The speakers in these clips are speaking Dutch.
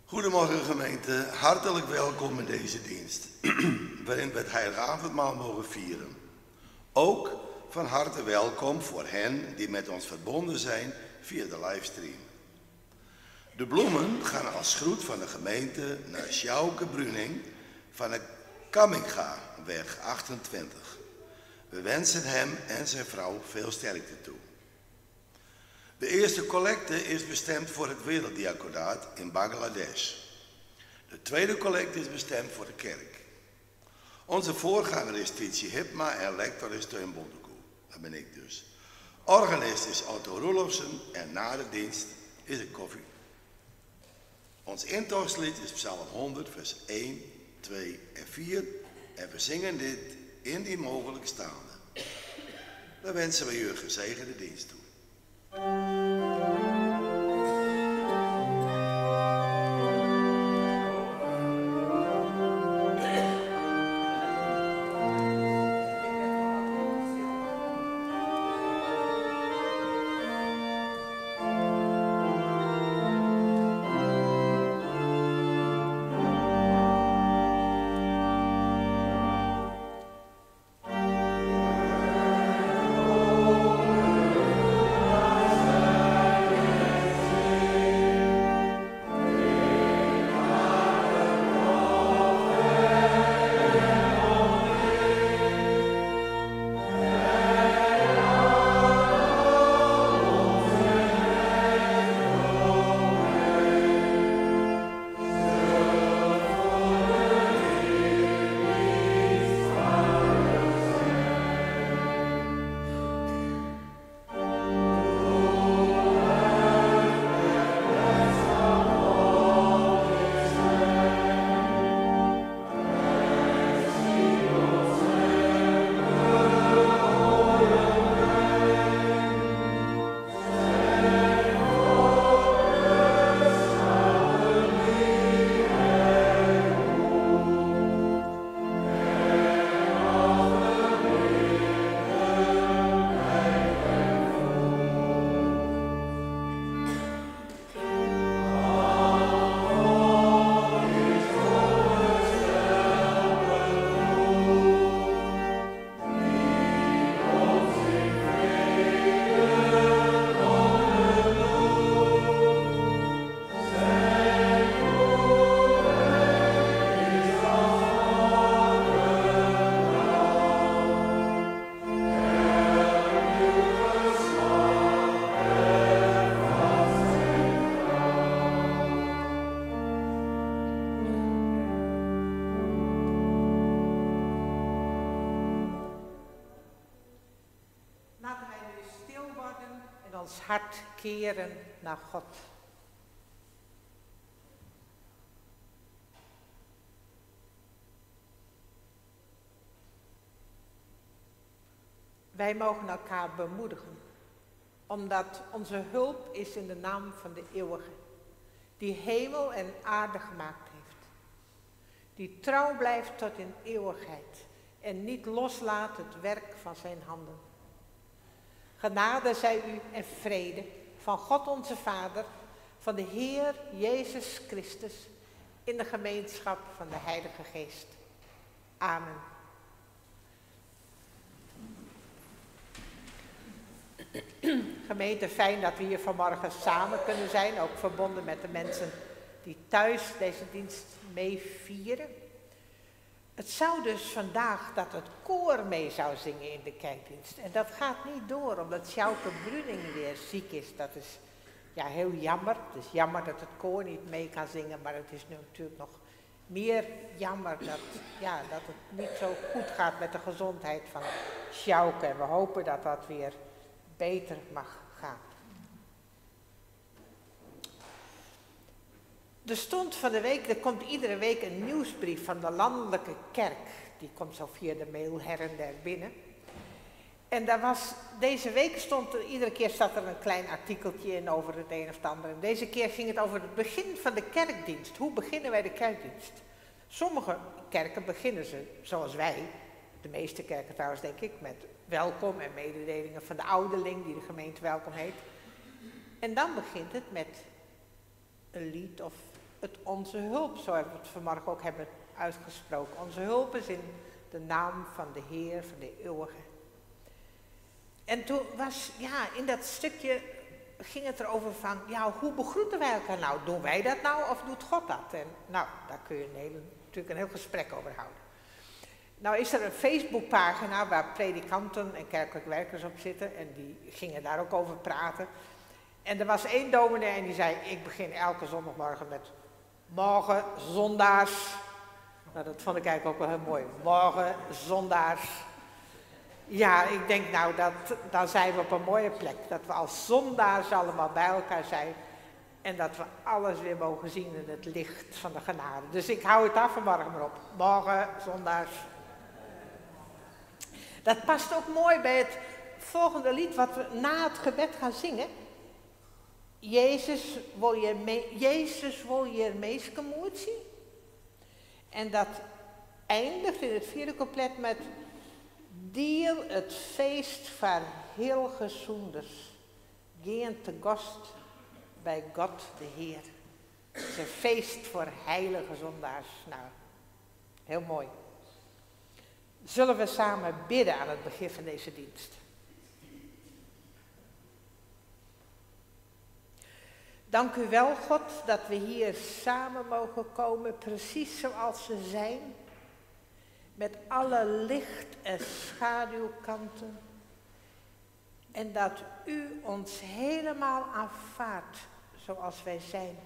Goedemorgen gemeente, hartelijk welkom in deze dienst, waarin we het heilige avondmaal mogen vieren. Ook van harte welkom voor hen die met ons verbonden zijn via de livestream. De bloemen gaan als groet van de gemeente naar Sjouke Bruning van de Kammingaweg 28. We wensen hem en zijn vrouw veel sterkte toe. De eerste collecte is bestemd voor het werelddiaconaat in Bangladesh. De tweede collecte is bestemd voor de kerk. Onze voorganger is Tietje Hipma en lector is Teun Bontekoe. Dat ben ik dus. Organist is Otto Roelofsen en na de dienst is het koffie. Ons intochtslied is Psalm 100, vers 1, 2 en 4. En we zingen dit indien mogelijk staande. Dan wensen we u een gezegende dienst toe. Ons hart keren naar God. Wij mogen elkaar bemoedigen, omdat onze hulp is in de naam van de Eeuwige, die hemel en aarde gemaakt heeft, die trouw blijft tot in eeuwigheid en niet loslaat het werk van zijn handen. Genade zij u en vrede van God onze Vader, van de Heer Jezus Christus, in de gemeenschap van de Heilige Geest. Amen. Gemeente, fijn dat we hier vanmorgen samen kunnen zijn, ook verbonden met de mensen die thuis deze dienst mee vieren. Het zou dus vandaag dat het koor mee zou zingen in de kerkdienst. En dat gaat niet door, omdat Sjouke Bruning weer ziek is. Dat is ja, heel jammer. Het is jammer dat het koor niet mee kan zingen, maar het is nu natuurlijk nog meer jammer dat het niet zo goed gaat met de gezondheid van Sjouke. En we hopen dat dat weer beter mag gaan. Er stond van de week, er komt iedere week een nieuwsbrief van de landelijke kerk. Die komt zo via de mail her en der binnen. En deze week iedere keer staat er een klein artikeltje in over het een of het ander. En deze keer ging het over het begin van de kerkdienst. Hoe beginnen wij de kerkdienst? Sommige kerken beginnen ze zoals wij, de meeste kerken trouwens denk ik, met welkom en mededelingen van de ouderling die de gemeente welkom heet. En dan begint het met een lied of het onze hulp, zo hebben we het vanmorgen ook hebben uitgesproken. Onze hulp is in de naam van de Heer, van de eeuwige. En toen was, in dat stukje ging het erover van, hoe begroeten wij elkaar nou? Doen wij dat nou of doet God dat? En nou, daar kun je natuurlijk een heel gesprek over houden. Nou is er een Facebookpagina waar predikanten en kerkelijke werkers op zitten en die gingen daar ook over praten. En er was één dominee en die zei, ik begin elke zondagmorgen met morgen zondaars. Nou, dat vond ik eigenlijk ook wel heel mooi. Morgen zondaars. Ja, ik denk dan zijn we op een mooie plek. Dat we als zondaars allemaal bij elkaar zijn. En dat we alles weer mogen zien in het licht van de genade. Dus ik hou het af vanmorgen maar op. Morgen zondaars. Dat past ook mooi bij het volgende lied wat we na het gebed gaan zingen. Jezus wil je meeskomoed zien. En dat eindigt in het vierde couplet met Deel het feest van heel gezonders. Geen te gast bij God de Heer. Het is een feest voor heilige zondaars. Nou, heel mooi. Zullen we samen bidden aan het begin van deze dienst? Dank u wel, God, dat we hier samen mogen komen, precies zoals we zijn. Met alle licht- en schaduwkanten. En dat u ons helemaal aanvaardt zoals wij zijn.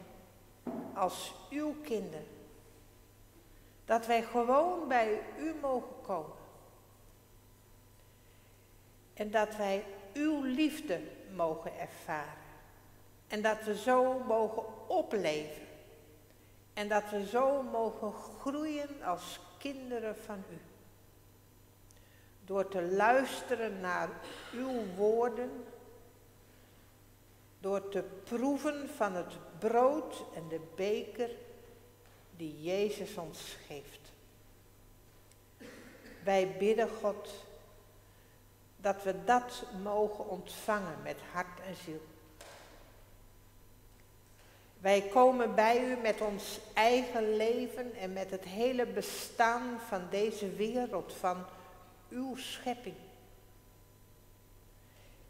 Als uw kinderen. Dat wij gewoon bij u mogen komen. En dat wij uw liefde mogen ervaren. En dat we zo mogen opleven. En dat we zo mogen groeien als kinderen van u. Door te luisteren naar uw woorden. Door te proeven van het brood en de beker die Jezus ons geeft. Wij bidden God dat we dat mogen ontvangen met hart en ziel. Wij komen bij u met ons eigen leven en met het hele bestaan van deze wereld, van uw schepping.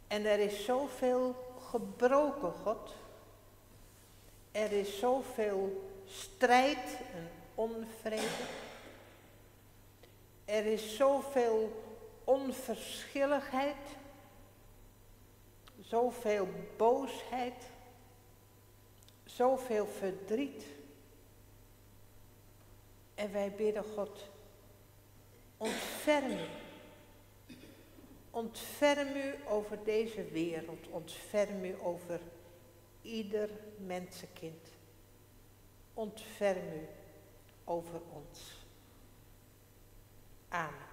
En er is zoveel gebroken, God. Er is zoveel strijd en onvrede. Er is zoveel onverschilligheid. Zoveel boosheid. Zoveel verdriet. En wij bidden God, ontferm u. Ontferm u over deze wereld. Ontferm u over ieder mensenkind. Ontferm u over ons. Amen.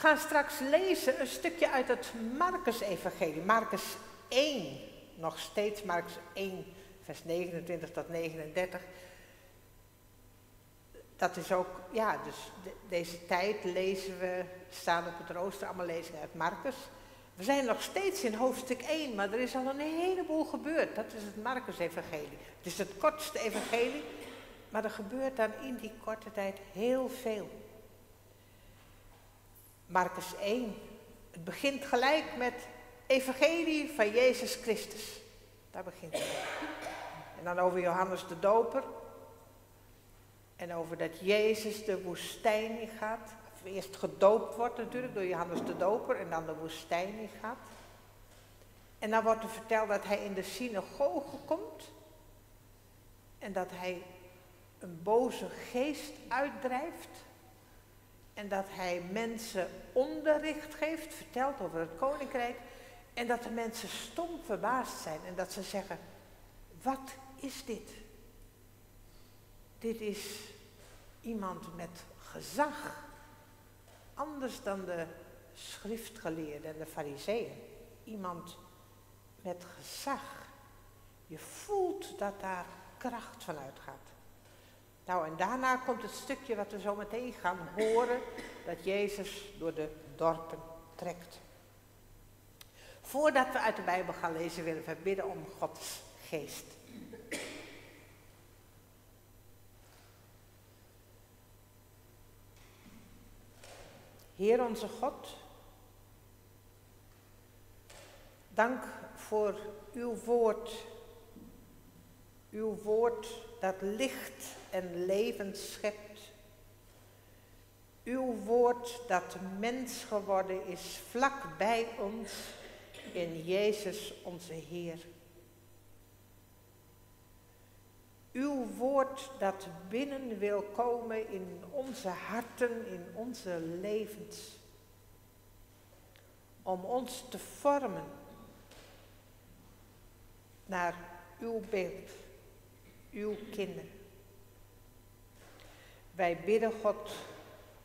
gaan straks lezen een stukje uit het Marcus-evangelie. Marcus 1, nog steeds Marcus 1, vers 29 tot 39. Dat is ook, ja, dus deze tijd lezen we, staan op het rooster, allemaal lezingen uit Marcus. We zijn nog steeds in hoofdstuk 1, maar er is al een heleboel gebeurd. Dat is het Marcus-evangelie. Het is het kortste evangelie, maar er gebeurt dan in die korte tijd heel veel. Marcus 1, het begint gelijk met evangelie van Jezus Christus. Daar begint het. En dan over Johannes de Doper. En over dat Jezus de woestijn in gaat. Of eerst gedoopt wordt natuurlijk door Johannes de Doper en dan de woestijn in gaat. En dan wordt er verteld dat hij in de synagoge komt. En dat hij een boze geest uitdrijft. En dat hij mensen onderricht geeft, vertelt over het koninkrijk. En dat de mensen stom verbaasd zijn en dat ze zeggen, wat is dit? Dit is iemand met gezag. Anders dan de schriftgeleerden en de farizeeën. Iemand met gezag. Je voelt dat daar kracht van uitgaat. Nou, en daarna komt het stukje wat we zo meteen gaan horen, dat Jezus door de dorpen trekt. Voordat we uit de Bijbel gaan lezen, willen we bidden om Gods geest. Heer onze God, dank voor uw woord. Uw woord dat licht en leven schept. Uw woord dat mens geworden is vlak bij ons in Jezus onze Heer. Uw woord dat binnen wil komen in onze harten, in onze levens. Om ons te vormen naar uw beeld, uw kinderen. Wij bidden God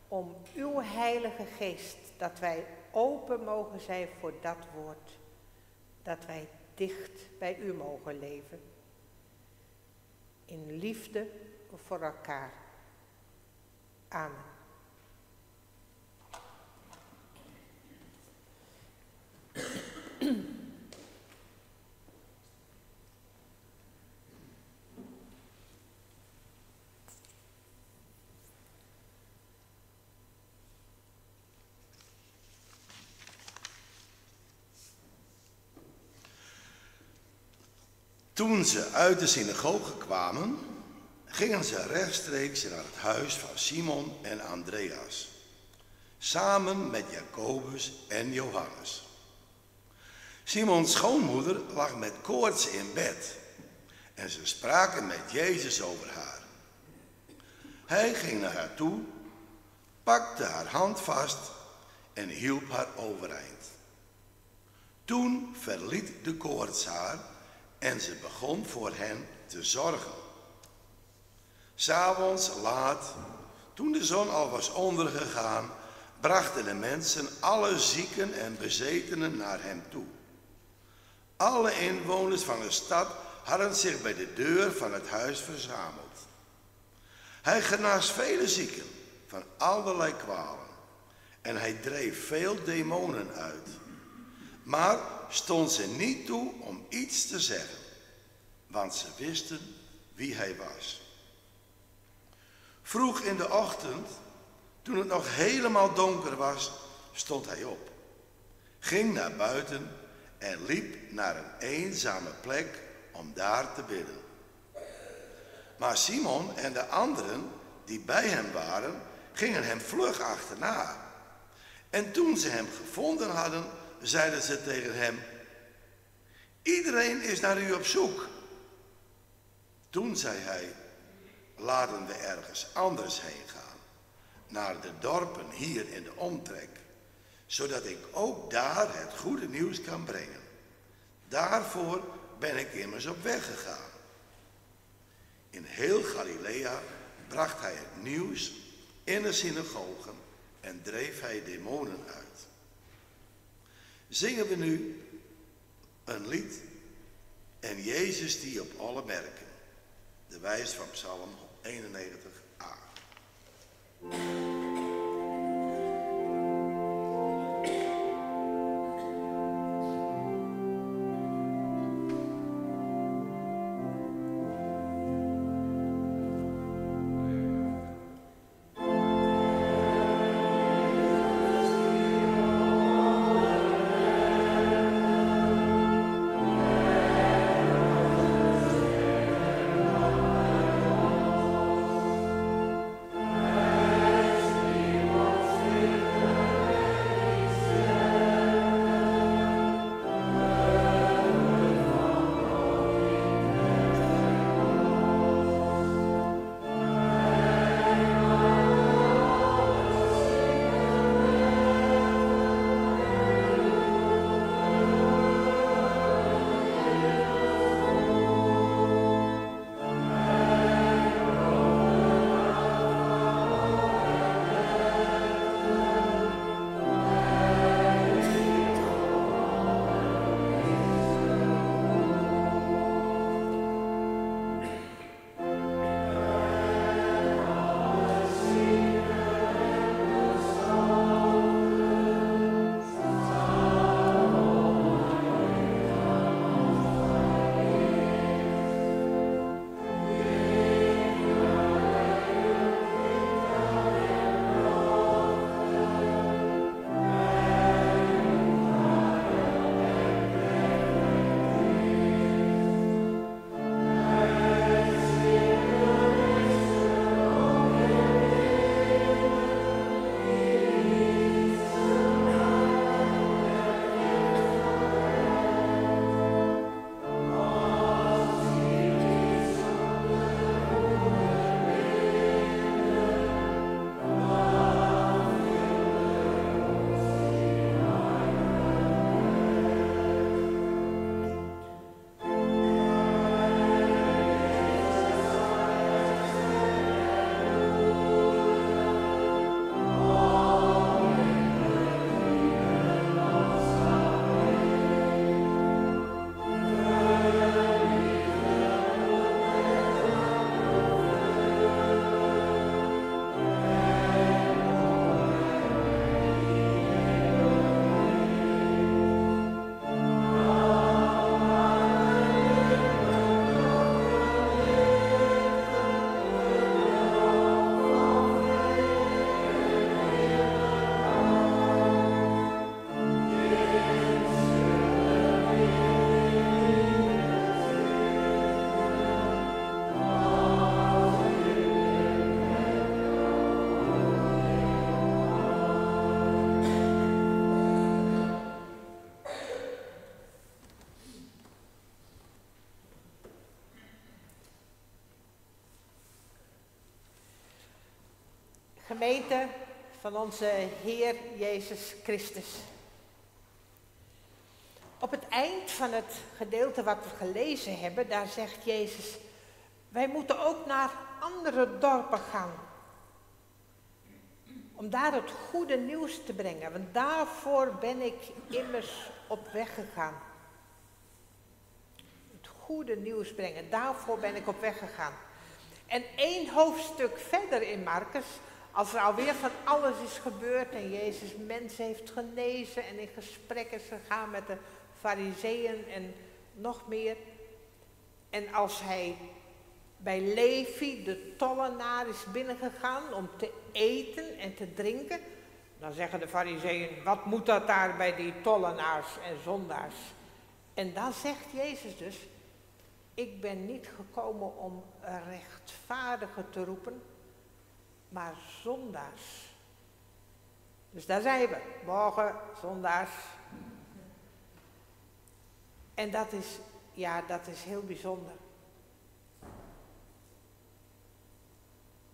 om uw Heilige Geest, dat wij open mogen zijn voor dat woord. Dat wij dicht bij u mogen leven. In liefde voor elkaar. Amen. Toen ze uit de synagoge kwamen, gingen ze rechtstreeks naar het huis van Simon en Andreas, samen met Jacobus en Johannes. Simons schoonmoeder lag met koorts in bed en ze spraken met Jezus over haar. Hij ging naar haar toe, pakte haar hand vast en hielp haar overeind. Toen verliet de koorts haar en ze begon voor hen te zorgen. 'S Avonds laat, toen de zon al was ondergegaan, brachten de mensen alle zieken en bezetenen naar hem toe. Alle inwoners van de stad hadden zich bij de deur van het huis verzameld. Hij genas vele zieken van allerlei kwalen en hij dreef veel demonen uit. Maar stond ze niet toe om iets te zeggen, want ze wisten wie hij was. Vroeg in de ochtend, toen het nog helemaal donker was, stond hij op, ging naar buiten en liep naar een eenzame plek om daar te bidden. Maar Simon en de anderen die bij hem waren, gingen hem vlug achterna. En toen ze hem gevonden hadden, zeiden ze tegen hem: iedereen is naar u op zoek. Toen zei hij: laten we ergens anders heen gaan, naar de dorpen hier in de omtrek, zodat ik ook daar het goede nieuws kan brengen. Daarvoor ben ik immers op weg gegaan. In heel Galilea bracht hij het nieuws in de synagogen en dreef hij demonen uit. Zingen we nu een lied en Jezus die op alle merken. De wijs van Psalm 91a. Gemeente van onze Heer Jezus Christus. Op het eind van het gedeelte wat we gelezen hebben, daar zegt Jezus, wij moeten ook naar andere dorpen gaan. Om daar het goede nieuws te brengen, want daarvoor ben ik immers op weg gegaan. Het goede nieuws brengen, daarvoor ben ik op weg gegaan. En 1 hoofdstuk verder in Markus, als er alweer van alles is gebeurd en Jezus mensen heeft genezen en in gesprek is gegaan met de Farizeeën en nog meer. En als hij bij Levi, de tollenaar, is binnengegaan om te eten en te drinken, dan zeggen de Farizeeën, wat moet dat daar bij die tollenaars en zondaars? En dan zegt Jezus dus, ik ben niet gekomen om rechtvaardigen te roepen, maar zondaars. Dus daar zijn we, morgen zondaars. En dat is heel bijzonder.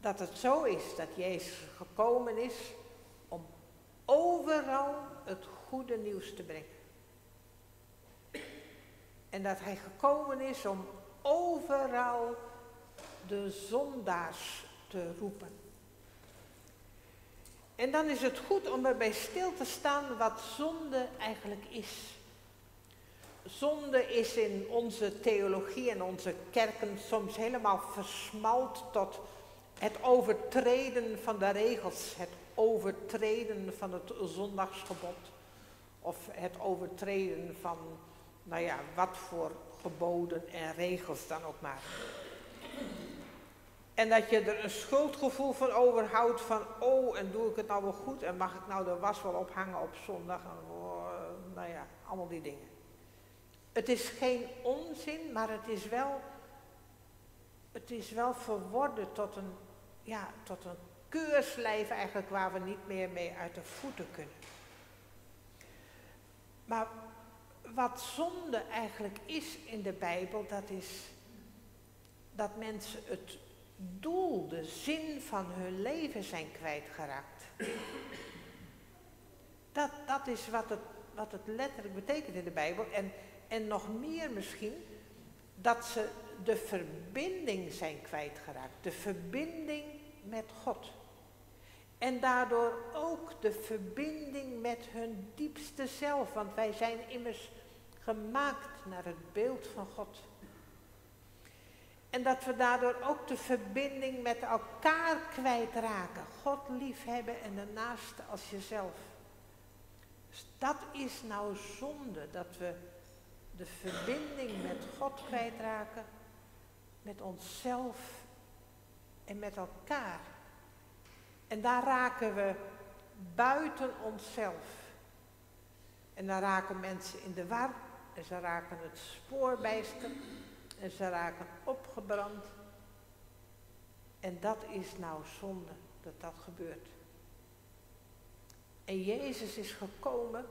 Dat het zo is dat Jezus gekomen is om overal het goede nieuws te brengen. En dat hij gekomen is om overal de zondaars te roepen. En dan is het goed om erbij stil te staan wat zonde eigenlijk is. Zonde is in onze theologie en onze kerken soms helemaal versmalt tot het overtreden van de regels, het overtreden van het zondagsgebod of het overtreden van, wat voor geboden en regels dan ook maar. En dat je er een schuldgevoel van overhoudt van, en doe ik het nou wel goed en mag ik nou de was wel ophangen op zondag en allemaal die dingen. Het is geen onzin, maar het is wel verworden tot een keurslijf eigenlijk waar we niet meer mee uit de voeten kunnen. Maar wat zonde eigenlijk is in de Bijbel, dat is dat mensen het doel, de zin van hun leven zijn kwijtgeraakt. Dat is wat het letterlijk betekent in de Bijbel. En nog meer misschien, dat ze de verbinding zijn kwijtgeraakt. De verbinding met God. En daardoor ook de verbinding met hun diepste zelf. Want wij zijn immers gemaakt naar het beeld van God. En dat we daardoor ook de verbinding met elkaar kwijtraken. God liefhebben en de naaste als jezelf. Dus dat is nou zonde, dat we de verbinding met God kwijtraken, met onszelf en met elkaar. En daar raken we buiten onszelf. En dan raken mensen in de war en ze raken het spoor bijster en ze raken opgebrand. En dat is nou zonde, dat gebeurt. En Jezus is gekomen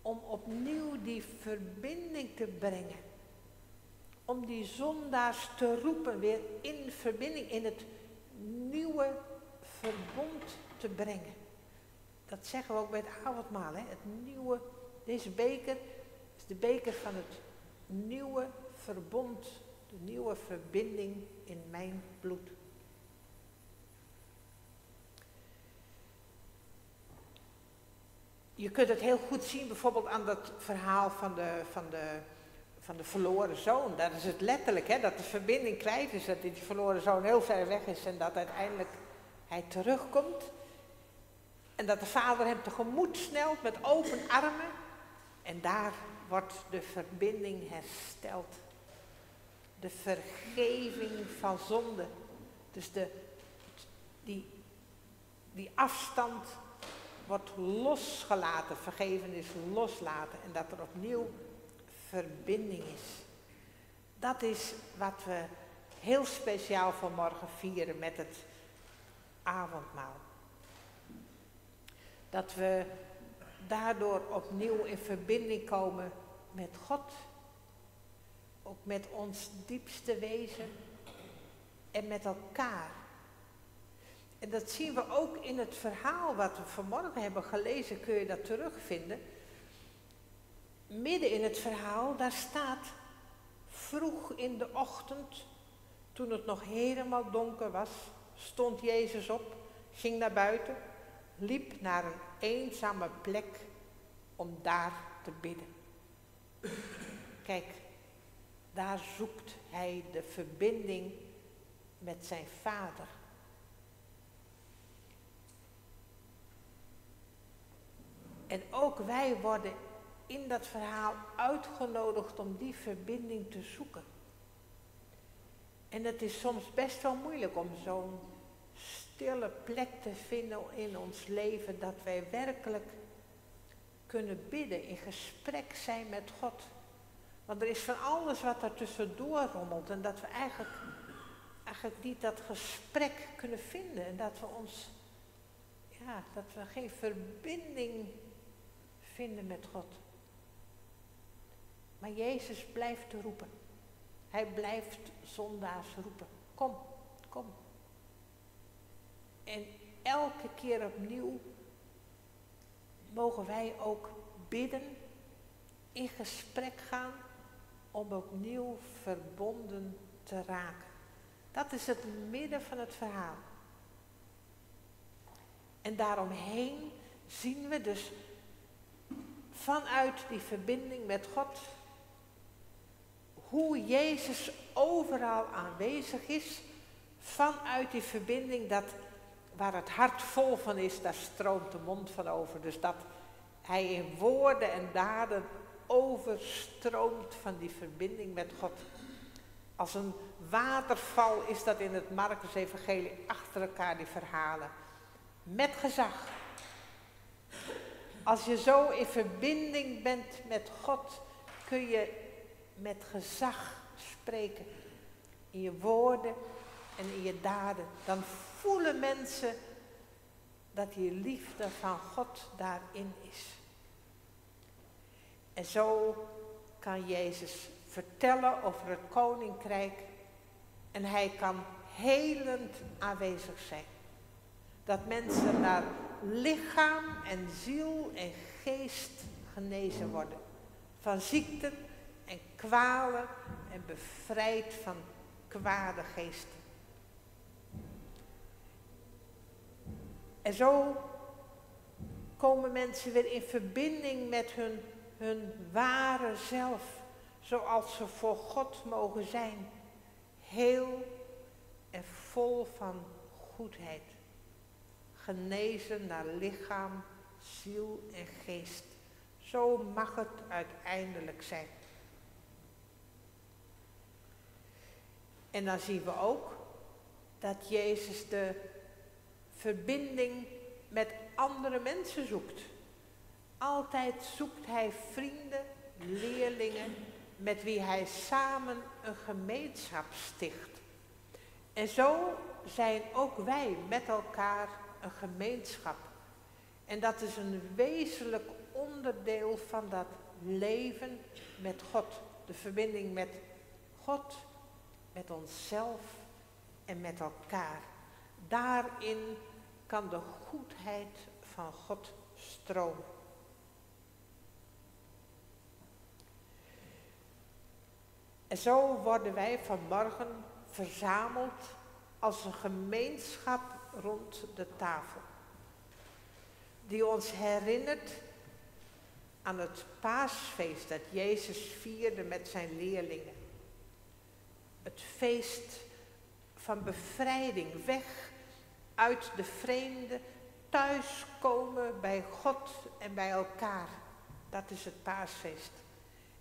om opnieuw die verbinding te brengen. Om die zondaars te roepen, weer in verbinding, in het nieuwe verbond te brengen. Dat zeggen we ook bij het avondmaal. Hè? Het nieuwe, deze beker is de beker van het nieuwe verbond. De nieuwe verbinding in mijn bloed. Je kunt het heel goed zien bijvoorbeeld aan dat verhaal van de verloren zoon. Dat is het letterlijk, hè, dat de verbinding kwijt is, dat die verloren zoon heel ver weg is en dat uiteindelijk hij terugkomt. En dat de vader hem tegemoet snelt met open armen. En daar wordt de verbinding hersteld. De vergeving van zonde. Dus die afstand wordt losgelaten. Vergeven is loslaten. En dat er opnieuw verbinding is. Dat is wat we heel speciaal vanmorgen vieren met het avondmaal. Dat we daardoor opnieuw in verbinding komen met God. Ook met ons diepste wezen. En met elkaar. En dat zien we ook in het verhaal wat we vanmorgen hebben gelezen, kun je dat terugvinden. Midden in het verhaal, daar staat, vroeg in de ochtend, toen het nog helemaal donker was, stond Jezus op, ging naar buiten, liep naar een eenzame plek om daar te bidden. Kijk, daar zoekt hij de verbinding met zijn Vader. En ook wij worden in dat verhaal uitgenodigd om die verbinding te zoeken. En het is soms best wel moeilijk om zo'n stille plek te vinden in ons leven, dat wij werkelijk kunnen bidden, in gesprek zijn met God. Want er is van alles wat er tussendoor rommelt en dat we eigenlijk niet dat gesprek kunnen vinden en dat we geen verbinding vinden met God. Maar Jezus blijft roepen. Hij blijft zondaars roepen. Kom, kom. En elke keer opnieuw mogen wij ook bidden, in gesprek gaan, om opnieuw verbonden te raken. Dat is het midden van het verhaal. En daaromheen zien we dus vanuit die verbinding met God hoe Jezus overal aanwezig is. Vanuit die verbinding dat waar het hart vol van is, daar stroomt de mond van over. Dus dat hij in woorden en daden overstroomt van die verbinding met God. Als een waterval is dat in het Markus-evangelie achter elkaar die verhalen. Met gezag. Als je zo in verbinding bent met God, kun je met gezag spreken. In je woorden en in je daden. Dan voelen mensen dat die liefde van God daarin is. En zo kan Jezus vertellen over het koninkrijk en hij kan helend aanwezig zijn. Dat mensen naar lichaam en ziel en geest genezen worden. Van ziekten en kwalen en bevrijd van kwade geesten. En zo komen mensen weer in verbinding met hun ware zelf. Zoals ze voor God mogen zijn. Heel en vol van goedheid. Genezen naar lichaam, ziel en geest. Zo mag het uiteindelijk zijn. En dan zien we ook dat Jezus de verbinding met andere mensen zoekt. Altijd zoekt hij vrienden, leerlingen, met wie hij samen een gemeenschap sticht. En zo zijn ook wij met elkaar een gemeenschap. En dat is een wezenlijk onderdeel van dat leven met God. De verbinding met God, met onszelf en met elkaar. Daarin kan de goedheid van God stromen. En zo worden wij vanmorgen verzameld als een gemeenschap rond de tafel. Die ons herinnert aan het paasfeest dat Jezus vierde met zijn leerlingen. Het feest van bevrijding, weg uit de vreemde, thuiskomen bij God en bij elkaar. Dat is het paasfeest.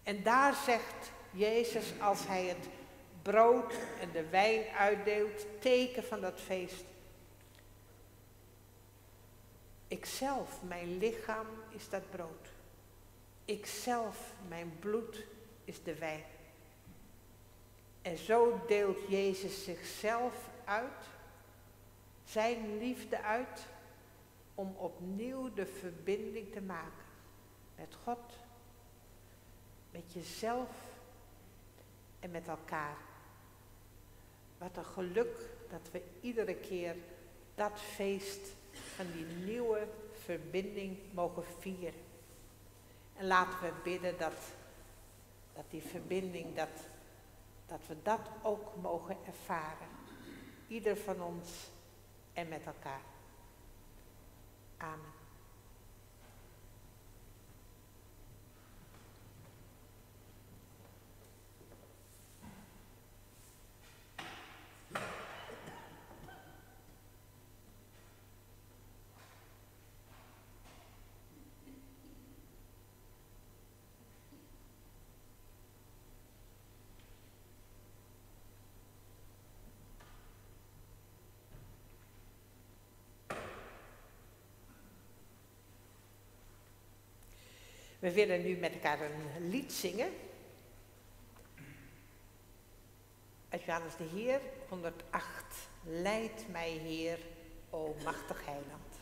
En daar zegt Jezus, als hij het brood en de wijn uitdeelt, teken van dat feest. Ikzelf, mijn lichaam is dat brood. Ikzelf, mijn bloed is de wijn. En zo deelt Jezus zichzelf uit, zijn liefde uit, om opnieuw de verbinding te maken met God, met jezelf en met elkaar. Wat een geluk dat we iedere keer dat feest van die nieuwe verbinding mogen vieren. En laten we bidden dat die verbinding, dat we dat ook mogen ervaren. Ieder van ons en met elkaar. Amen. We willen nu met elkaar een lied zingen. Uit Johannes de Heer, 108. Leid mij, Heer, o machtig heiland.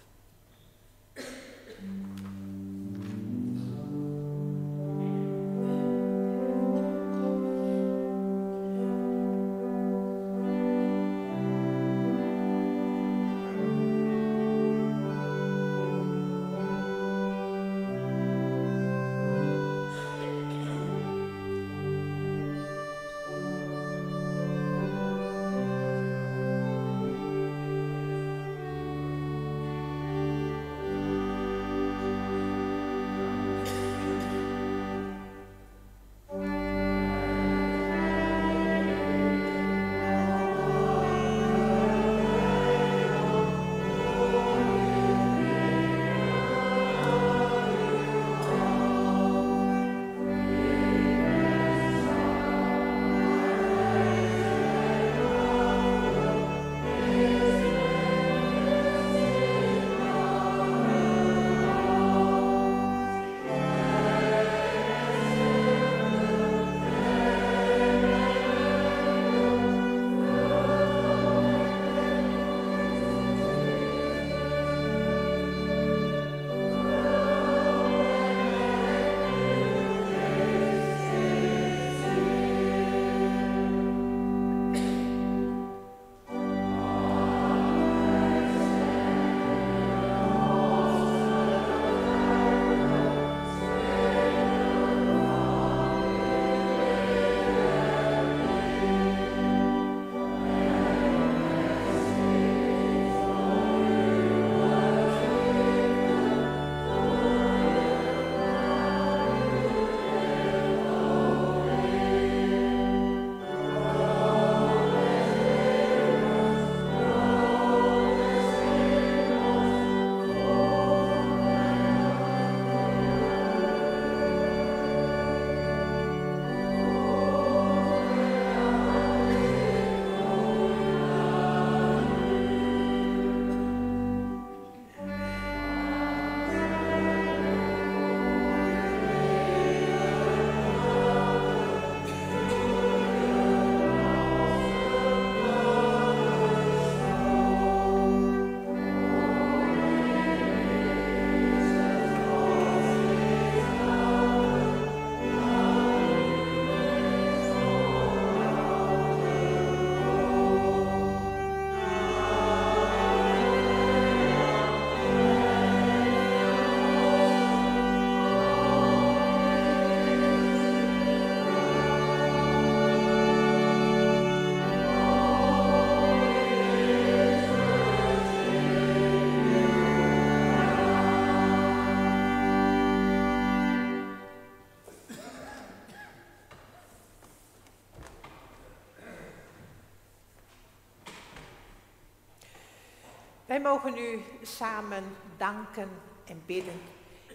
Wij mogen nu samen danken en bidden.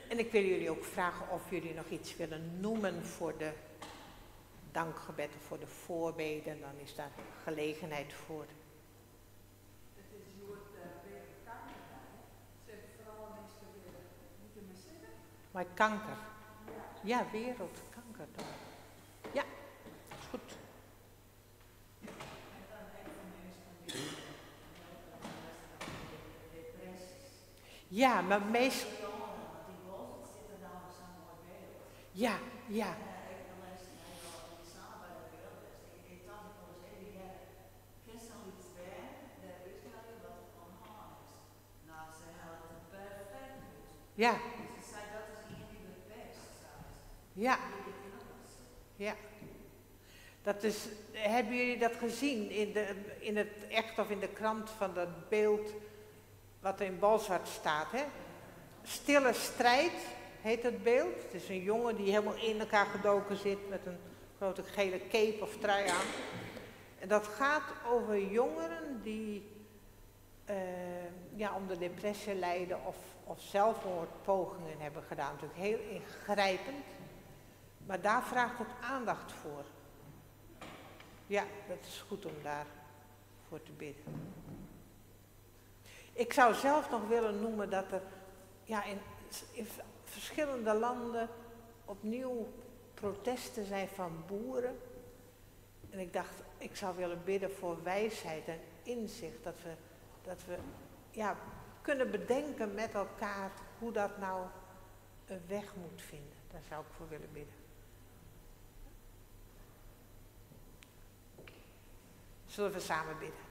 En ik wil jullie ook vragen of jullie nog iets willen noemen voor de dankgebed of voor de voorbeden. Dan is daar gelegenheid voor. Het is wereldkanker. Ze hebben vooral mensen moeten me zeggen. Maar kanker. Ja, wereldkankerdag. Ja, is goed. En dan heb je mensen die depressies. Ja, maar meestal. Die boven zitten dan op zo'n mooi beeld. Ja, ja. Ik kan luisteren naar die samen bij de beeld is. Ik dacht ik wel eens even, ja, gisteren iets bij, daar weet je wel wat van haar is. Nou, ze hadden het perfect goed. Ja, Ze zei dat is iemand die het best zou. ja. Ja, dat is, hebben jullie dat gezien in het echt of in de krant van dat beeld wat er in Balzwart staat, hè? Stille strijd heet het beeld. Het is een jongen die helemaal in elkaar gedoken zit met een grote gele cape of trui aan. En dat gaat over jongeren die onder depressie lijden of zelfmoordpogingen hebben gedaan. Natuurlijk heel ingrijpend. Maar daar vraagt het aandacht voor. Ja, dat is goed om daarvoor te bidden. Ik zou zelf nog willen noemen dat er in verschillende landen opnieuw protesten zijn van boeren. En ik dacht, ik zou willen bidden voor wijsheid en inzicht. Dat we kunnen bedenken met elkaar hoe dat nou een weg moet vinden. Daar zou ik voor willen bidden. Zullen we samen bidden?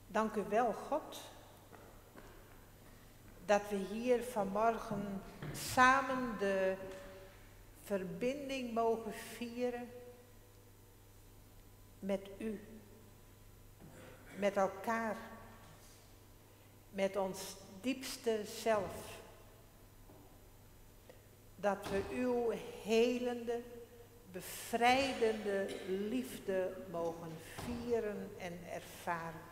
Dank u wel, God, dat we hier vanmorgen samen de verbinding mogen vieren met u, met elkaar, met ons diepste zelf. Dat we uw helende, bevrijdende liefde mogen vieren en ervaren.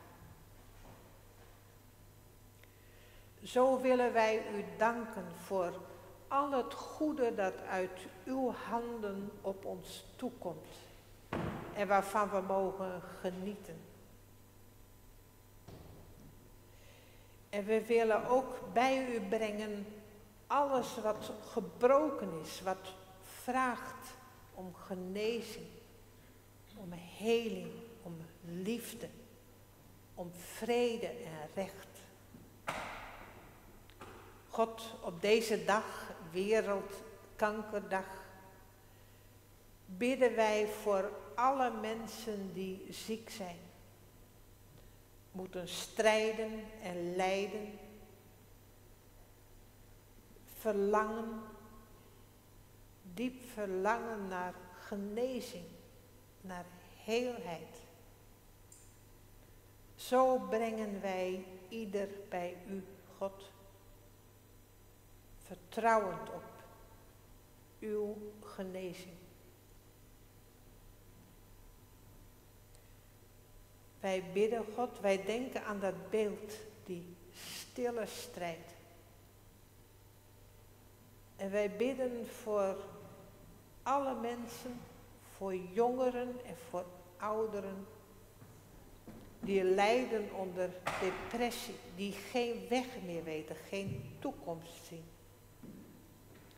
Zo willen wij u danken voor al het goede dat uit uw handen op ons toekomt en waarvan we mogen genieten. En we willen ook bij u brengen alles wat gebroken is, wat vraagt om genezing, om heling, om liefde, om vrede en recht. God, op deze dag, Wereldkankerdag, bidden wij voor alle mensen die ziek zijn, moeten strijden en lijden, verlangen, diep verlangen naar genezing, naar heelheid. Zo brengen wij ieder bij u, God, vertrouwend op uw genezing. Wij bidden, God, wij denken aan dat beeld, die stille strijd. En wij bidden voor alle mensen, voor jongeren en voor ouderen, die lijden onder depressie, die geen weg meer weten, geen toekomst zien.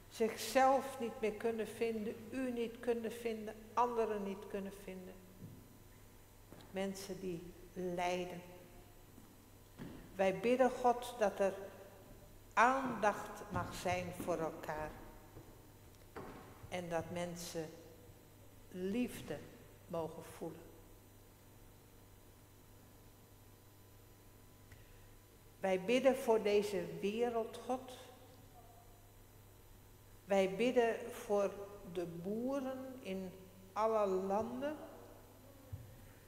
Zichzelf niet meer kunnen vinden, u niet kunnen vinden, anderen niet kunnen vinden. Mensen die lijden. Wij bidden, God, dat er aandacht mag zijn voor elkaar. En dat mensen liefde mogen voelen. Wij bidden voor deze wereld, God. Wij bidden voor de boeren in alle landen.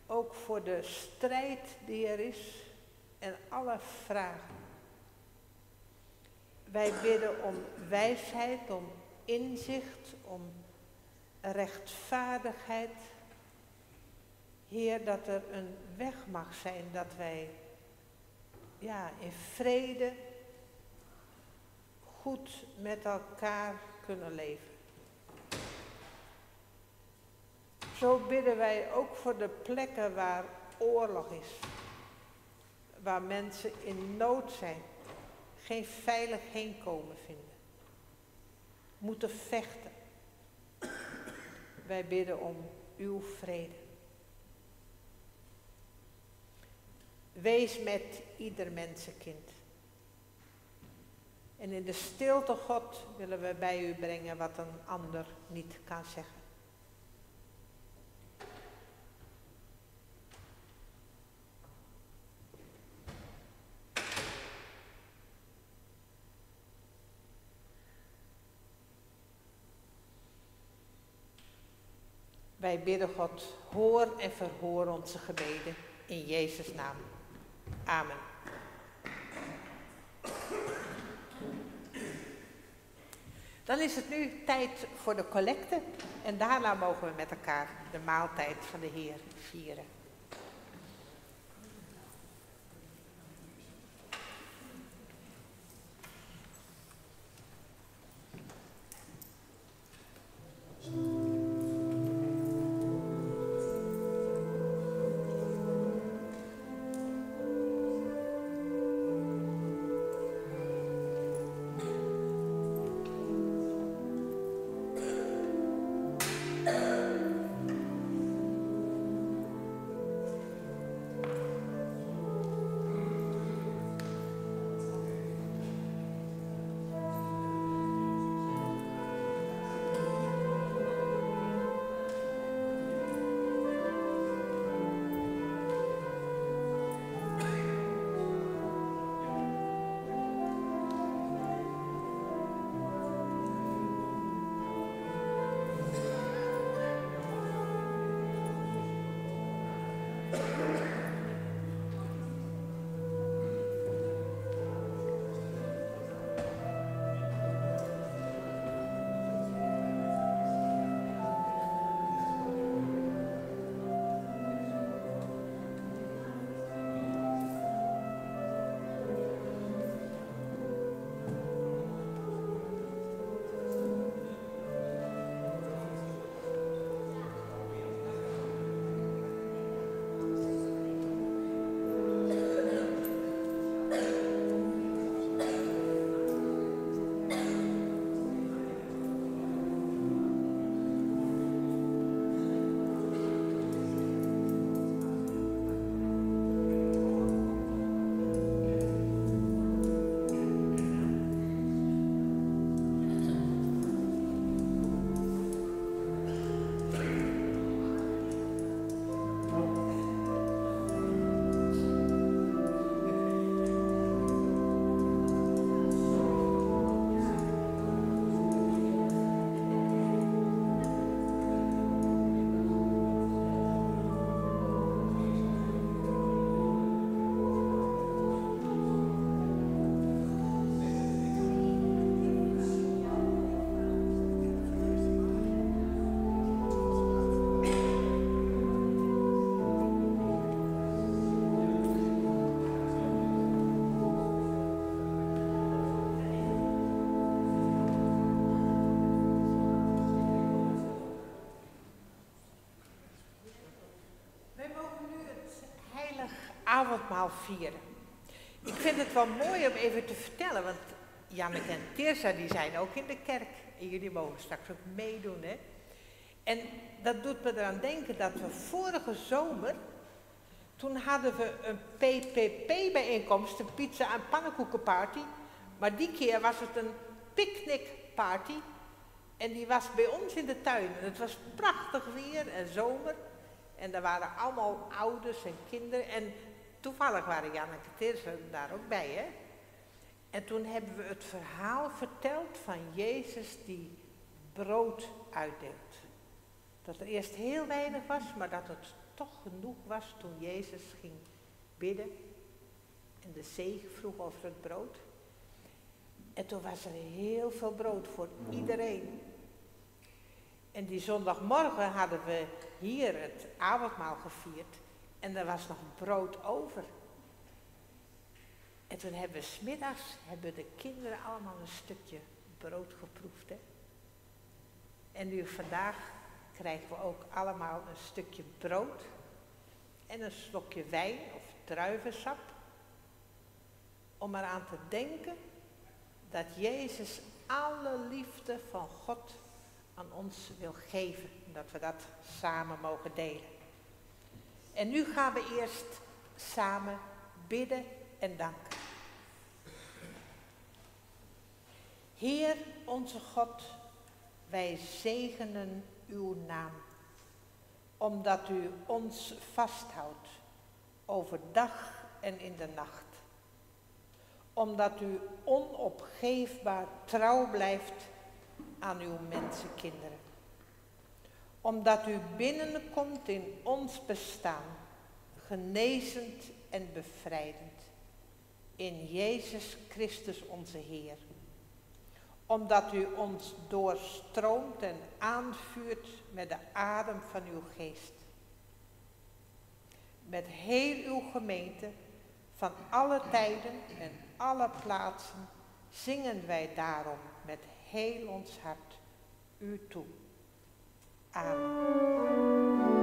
Ook voor de strijd die er is en alle vragen. Wij bidden om wijsheid, om inzicht, om rechtvaardigheid. Heer, dat er een weg mag zijn dat wij in vrede goed met elkaar kunnen leven. Zo bidden wij ook voor de plekken waar oorlog is, waar mensen in nood zijn, geen veilig heenkomen vinden, moeten vechten. Wij bidden om uw vrede. Wees met ieder mensenkind. En in de stilte, God, willen we bij u brengen wat een ander niet kan zeggen. Wij bidden God, hoor en verhoor onze gebeden in Jezus' naam. Amen. Dan is het nu tijd voor de collecte en daarna mogen we met elkaar de maaltijd van de Heer vieren. Avondmaal vieren. Ik vind het wel mooi om even te vertellen, want Janneke en Tirza die zijn ook in de kerk. En jullie mogen straks ook meedoen, hè. En dat doet me eraan denken dat we vorige zomer, toen hadden we een PPP-bijeenkomst, een pizza- en pannenkoekenparty. Maar die keer was het een picknickparty. En die was bij ons in de tuin. En het was prachtig weer en zomer. En er waren allemaal ouders en kinderen. En toevallig waren Janneke en Tirza daar ook bij, hè. En toen hebben we het verhaal verteld van Jezus die brood uitdeelt. Dat er eerst heel weinig was, maar dat het toch genoeg was toen Jezus ging bidden en de zegen vroeg over het brood. En toen was er heel veel brood voor iedereen. En die zondagmorgen hadden we hier het avondmaal gevierd en er was nog brood over. En toen hebben we 's middags de kinderen allemaal een stukje brood geproefd. Hè? En nu vandaag krijgen we ook allemaal een stukje brood en een slokje wijn of druivensap. Om eraan te denken dat Jezus alle liefde van God aan ons wil geven. En dat we dat samen mogen delen. En nu gaan we eerst samen bidden en danken. Heer onze God, wij zegenen uw naam, omdat u ons vasthoudt overdag en in de nacht. Omdat u onopgeefbaar trouw blijft aan uw mensenkinderen. Omdat u binnenkomt in ons bestaan, genezend en bevrijdend. In Jezus Christus onze Heer. Omdat u ons doorstroomt en aanvuurt met de adem van uw geest. Met heel uw gemeente van alle tijden en alle plaatsen zingen wij daarom met heel ons hart u toe. Amen.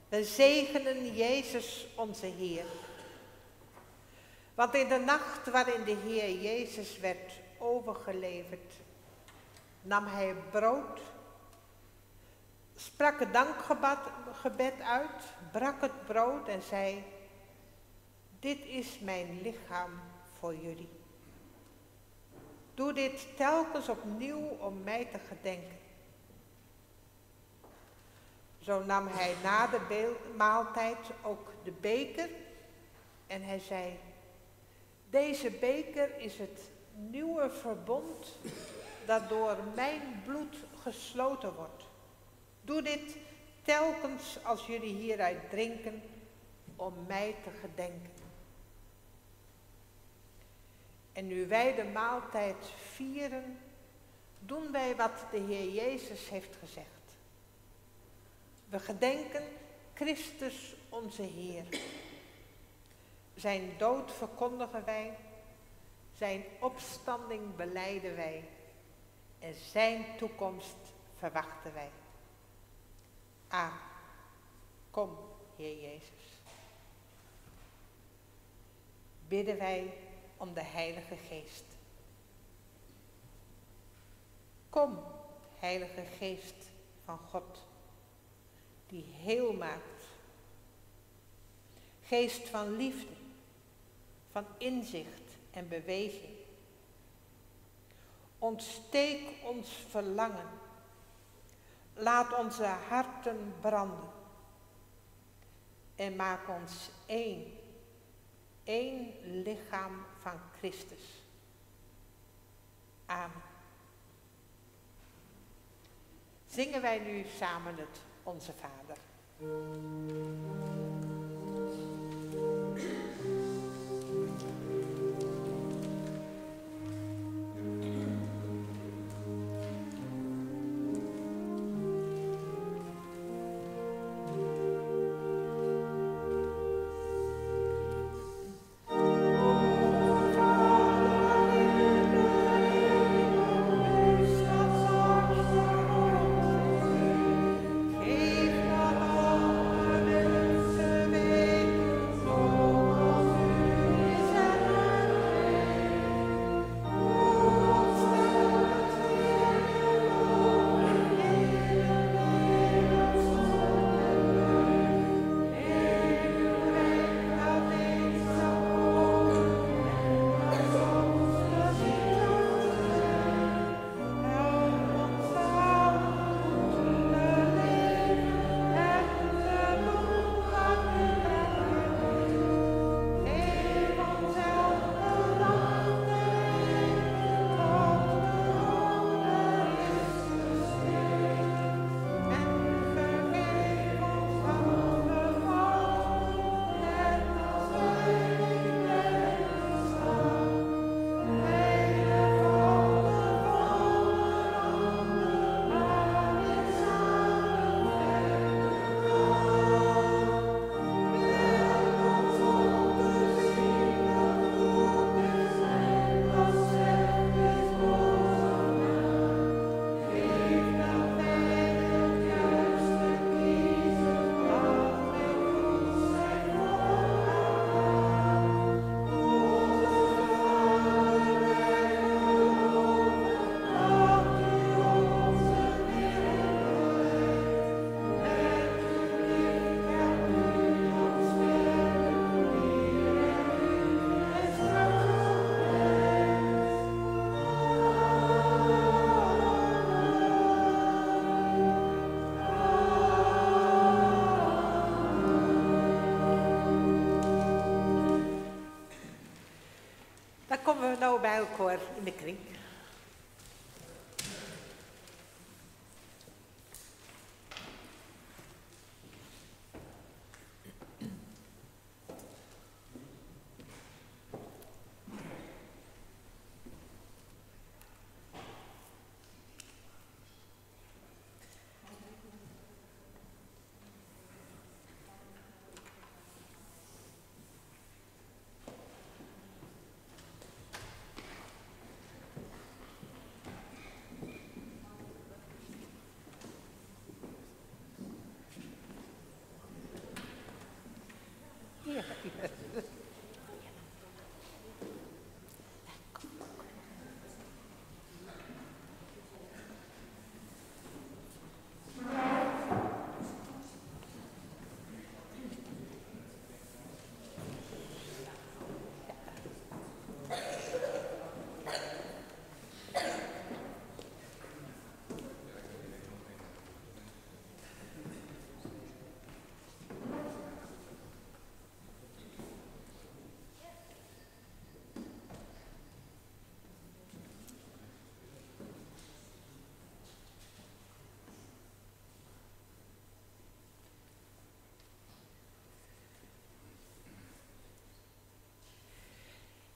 We zegenen Jezus onze Heer. Want in de nacht waarin de Heer Jezus werd overgeleverd, nam hij brood, sprak het dankgebed uit, brak het brood en zei: dit is mijn lichaam voor jullie. Doe dit telkens opnieuw om mij te gedenken. Zo nam hij na de maaltijd ook de beker en hij zei: deze beker is het nieuwe verbond dat door mijn bloed gesloten wordt. Doe dit telkens als jullie hieruit drinken om mij te gedenken. En nu wij de maaltijd vieren, doen wij wat de Heer Jezus heeft gezegd. We gedenken Christus onze Heer. Zijn dood verkondigen wij, zijn opstanding belijden wij en zijn toekomst verwachten wij. Amen. Kom, Heer Jezus. Bidden wij om de Heilige Geest. Kom, Heilige Geest van God, die heel maakt. Geest van liefde, van inzicht en beweging. Ontsteek ons verlangen. Laat onze harten branden. En maak ons één lichaam van Christus. Amen. Zingen wij nu samen het Onze Vader. Dan komen we nou bij elkaar in de kring.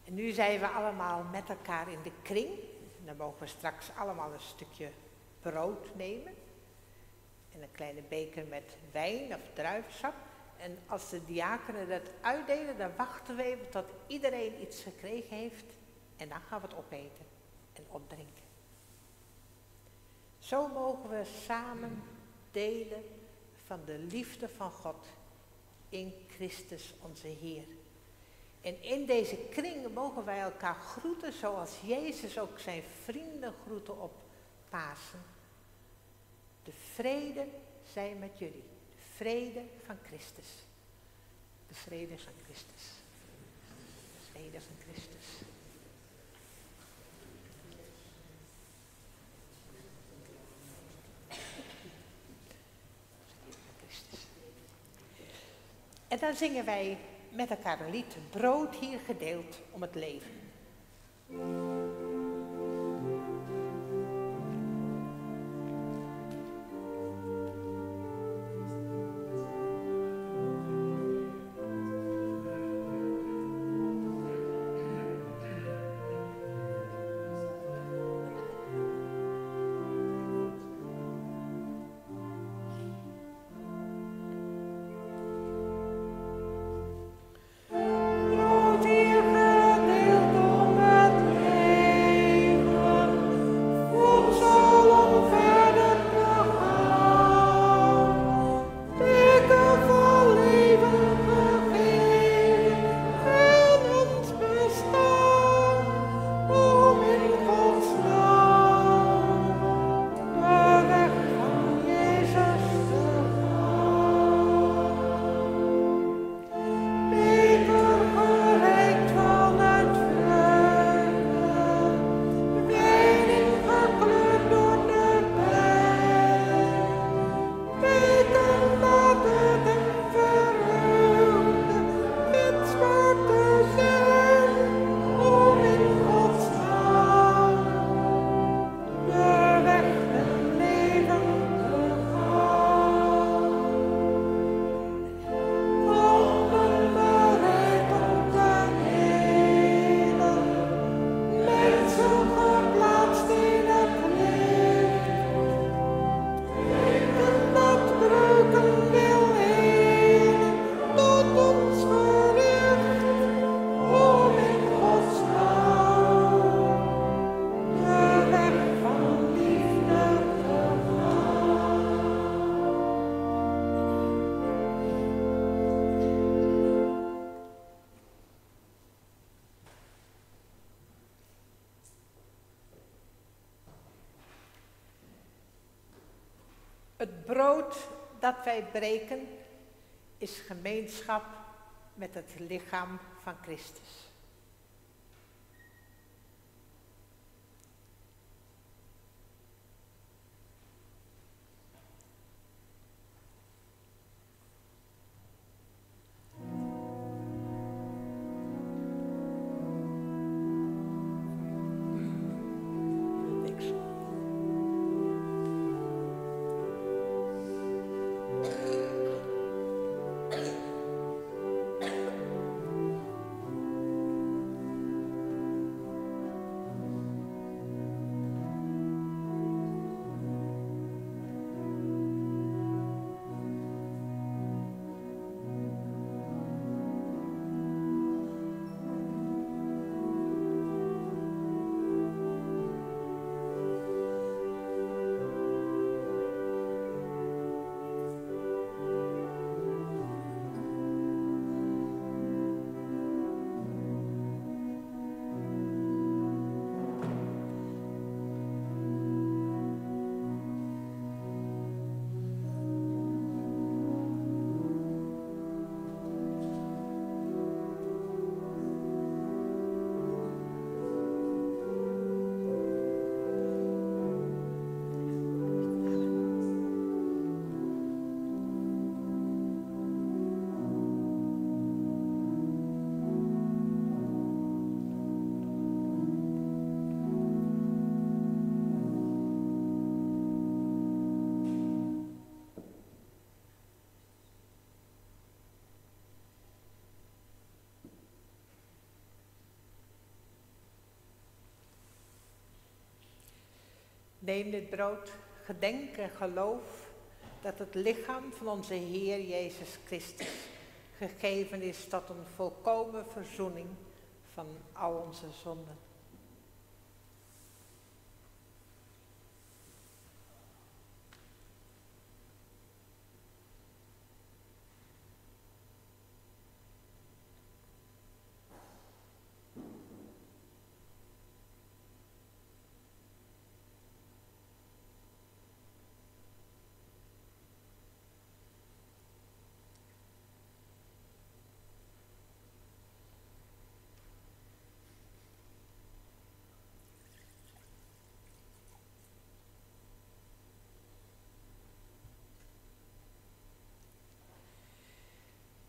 En nu zijn we allemaal met elkaar in de kring. Dan mogen we straks allemaal een stukje brood nemen. En een kleine beker met wijn of druivensap. En als de diakenen dat uitdelen, dan wachten we even tot iedereen iets gekregen heeft. En dan gaan we het opeten en opdrinken. Zo mogen we samen delen van de liefde van God in Christus onze Heer. En in deze kring mogen wij elkaar groeten zoals Jezus ook zijn vrienden groette op Pasen. De vrede zij met jullie. De vrede van Christus. De vrede van Christus. De vrede van Christus. En dan zingen wij met elkaar een lied, brood hier gedeeld om het leven. Het brood dat wij breken is gemeenschap met het lichaam van Christus. Neem dit brood, gedenk en geloof dat het lichaam van onze Heer Jezus Christus gegeven is tot een volkomen verzoening van al onze zonden.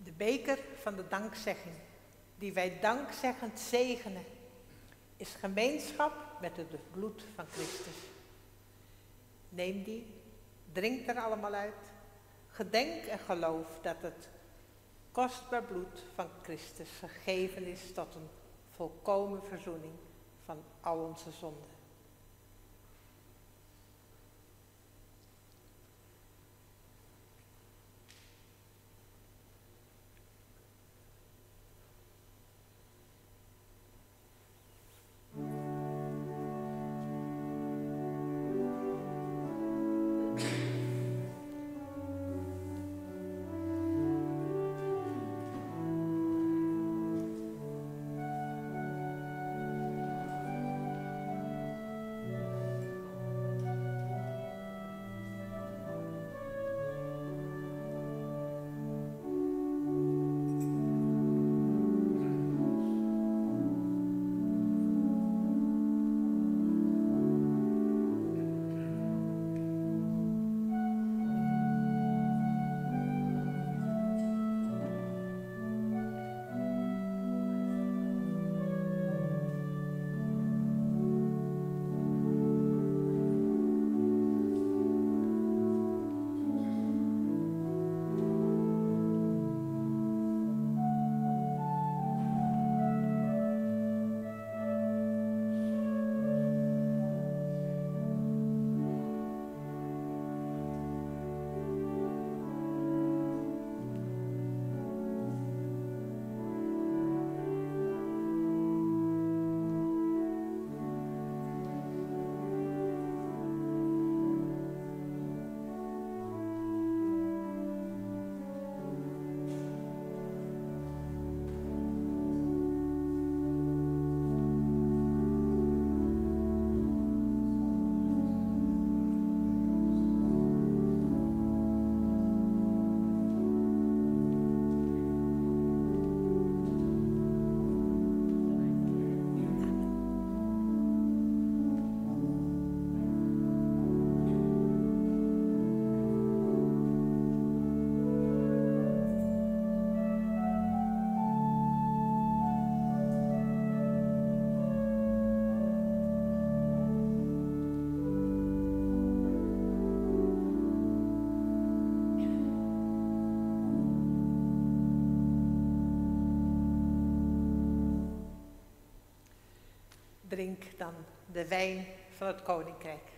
De beker van de dankzegging, die wij dankzeggend zegenen, is gemeenschap met het bloed van Christus. Neem die, drink er allemaal uit, gedenk en geloof dat het kostbaar bloed van Christus gegeven is tot een volkomen verzoening van al onze zonden. Drink dan de wijn van het koninkrijk.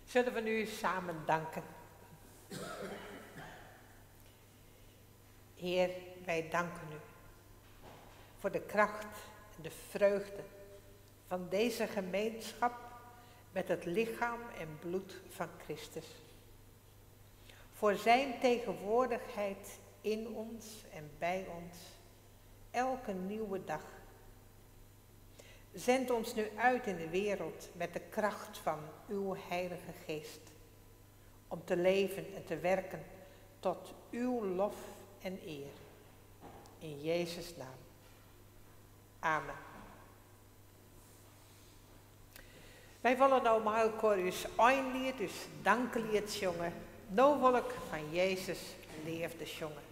Zullen we nu samen danken. Heer, wij danken u voor de kracht en de vreugde van deze gemeenschap met het lichaam en bloed van Christus. Voor zijn tegenwoordigheid in ons en bij ons, elke nieuwe dag. Zend ons nu uit in de wereld met de kracht van uw Heilige Geest, om te leven en te werken tot uw lof en eer. In Jezus' naam. Amen. Wij willen nou maar eens een lied, dus danklied jongen. Nou wil ik van Jezus leefde jongen.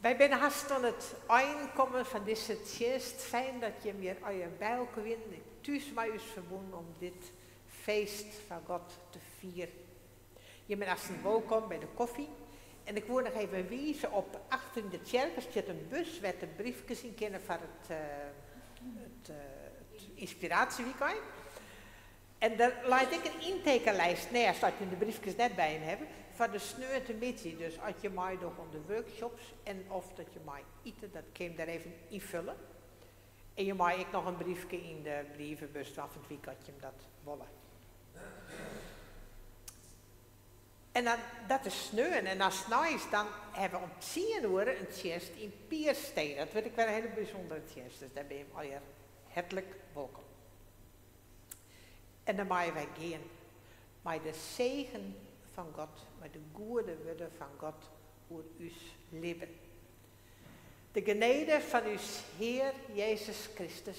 Wij zijn haast aan het aankomen van deze tjeest. Fijn dat je weer aan je bijlke wint. Thuis met ons verbonden om dit feest van God te vieren. Je bent haast welkom bij de koffie. En ik wil nog even wijzen op achter in de kerk zit een bus met de briefjes in kennen van het inspiratieweekend. En daar laat ik een intekenlijst neer, dat je de briefjes net bij je hebben, van de sneute missie. Dus als je mij nog om de workshops en of dat je mij eten, dat kun je daar even invullen. En je mag ik nog een briefje in de brievenbus van het weekend je hem dat willen. En dan, dat is sneeuwen. En als het nou is, dan hebben we om 10 uur een tjest in Piersteen. Dat vind ik wel een hele bijzondere tjest. Dus daar ben je al hartelijk welkom. En dan mogen wij gaan met de zegen van God, met de goede woorden van God voor uw leven. De genade van uw Heer Jezus Christus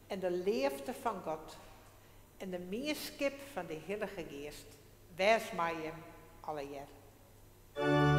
en de liefde van God en de meerschap van de Heilige Geest, wees mij hem alle jaar.